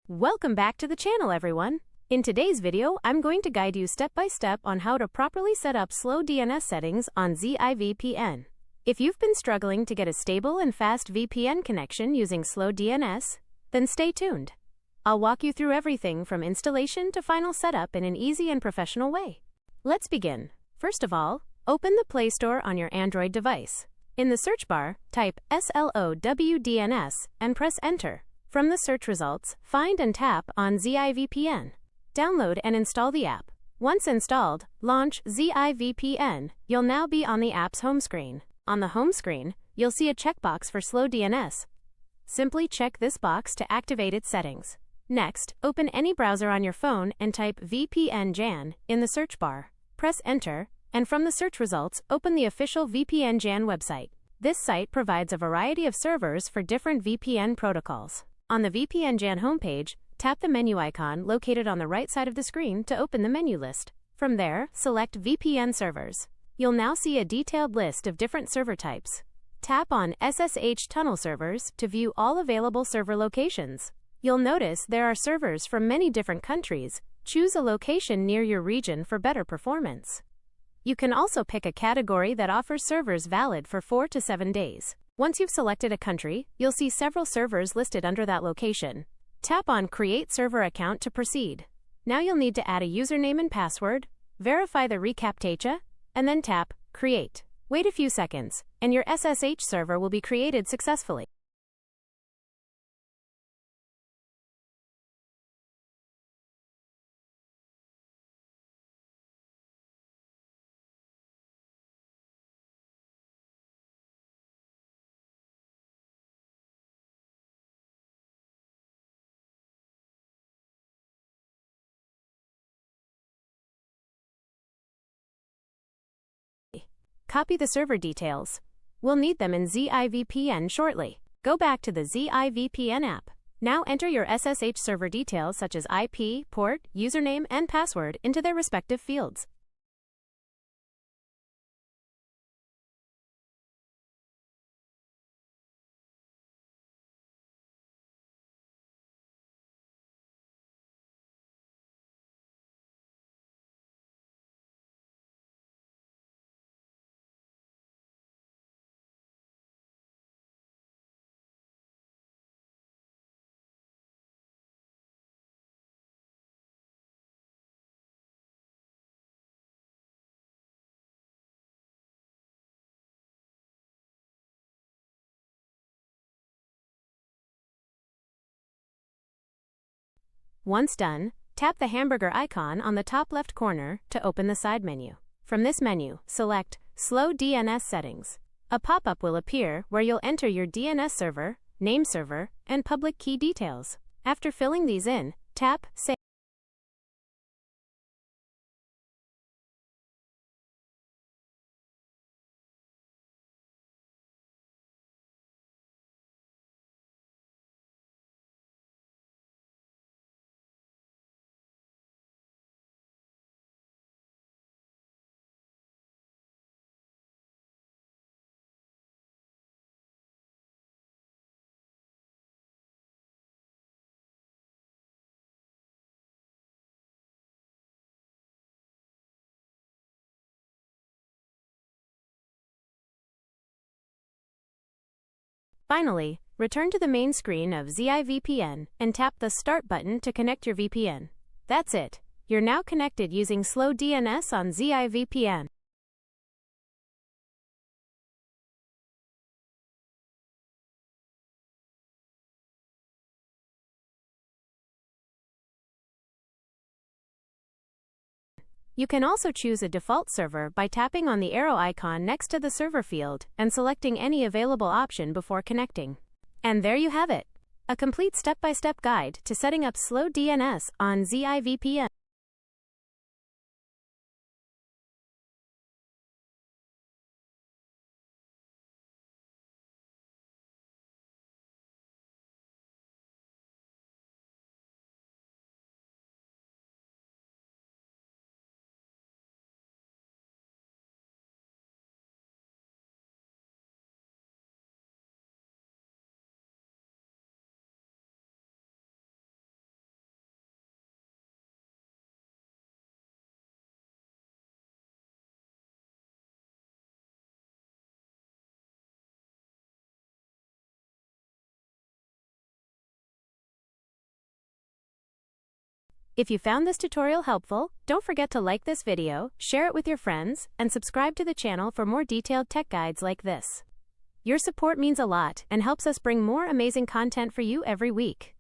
Welcome back to the channel, everyone. In today's video, I'm going to guide you step by step on how to properly set up slow DNS settings on ZIVPN. If you've been struggling to get a stable and fast VPN connection using slow DNS, then stay tuned. I'll walk you through everything from installation to final setup in an easy and professional way. Let's begin. First of all, open the Play Store on your Android device. In the search bar, type SLOWDNS and press Enter. From the search results, find and tap on ZIVPN. Download and install the app. Once installed, launch ZIVPN. You'll now be on the app's home screen. On the home screen, you'll see a checkbox for slow DNS. Simply check this box to activate its settings. Next, open any browser on your phone and type VPN-JAN in the search bar. Press Enter, and from the search results, open the official VPN-JAN website. This site provides a variety of servers for different VPN protocols. On the VPN-JAN homepage, tap the menu icon located on the right side of the screen to open the menu list. From there, select VPN servers. You'll now see a detailed list of different server types. Tap on SSH tunnel servers to view all available server locations. You'll notice there are servers from many different countries. Choose a location near your region for better performance. You can also pick a category that offers servers valid for 4 to 7 days. Once you've selected a country, you'll see several servers listed under that location. Tap on Create Server Account to proceed. Now you'll need to add a username and password, verify the reCAPTCHA, and then tap Create. Wait a few seconds, and your SSH server will be created successfully. Copy the server details. We'll need them in ZIVPN shortly. Go back to the ZIVPN app. Now enter your SSH server details such as IP, port, username, and password into their respective fields. Once done, tap the hamburger icon on the top left corner to open the side menu. From this menu, select Slow DNS Settings. A pop-up will appear where you'll enter your DNS server, name server, and public key details. After filling these in, tap Save. Finally, return to the main screen of ZIVPN and tap the Start button to connect your VPN. That's it. You're now connected using slow DNS on ZIVPN. You can also choose a default server by tapping on the arrow icon next to the server field and selecting any available option before connecting. And there you have it, a complete step-by-step guide to setting up slow DNS on ZIVPN. If you found this tutorial helpful, don't forget to like this video, share it with your friends, and subscribe to the channel for more detailed tech guides like this. Your support means a lot and helps us bring more amazing content for you every week.